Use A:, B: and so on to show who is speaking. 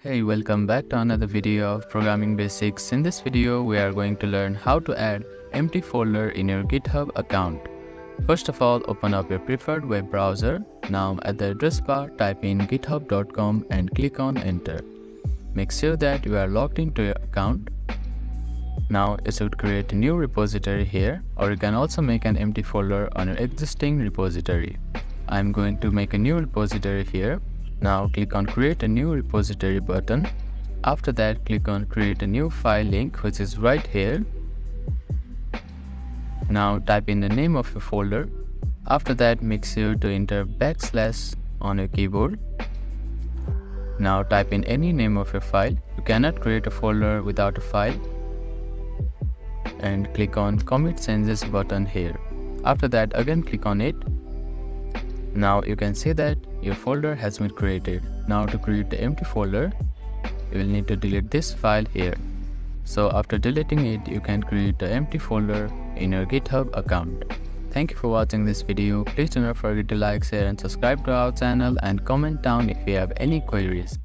A: Hey, welcome back to another video of Programming Basics. In this video, we are going to learn how to add empty folder in your GitHub account. First of all, open up your preferred web browser. Now at the address bar, type in github.com and click on enter. Make sure that you are logged into your account. Now it should create a new repository here, or you can also make an empty folder on your existing repository. I'm going to make a new repository here. Now click on create a new repository button. After that, click on create a new file link, which is right here. Now type in the name of your folder. After that, make sure to enter \/ on your keyboard. Now type in any name of your file. You cannot create a folder without a file. And click on commit changes button here. After that, again click on it. Now you can see that your folder has been created. Now to create the empty folder, you will need to delete this file here. So after deleting it, you can create the empty folder in your GitHub account. Thank you for watching this video. Please do not forget to like, share and subscribe to our channel and comment down if you have any queries.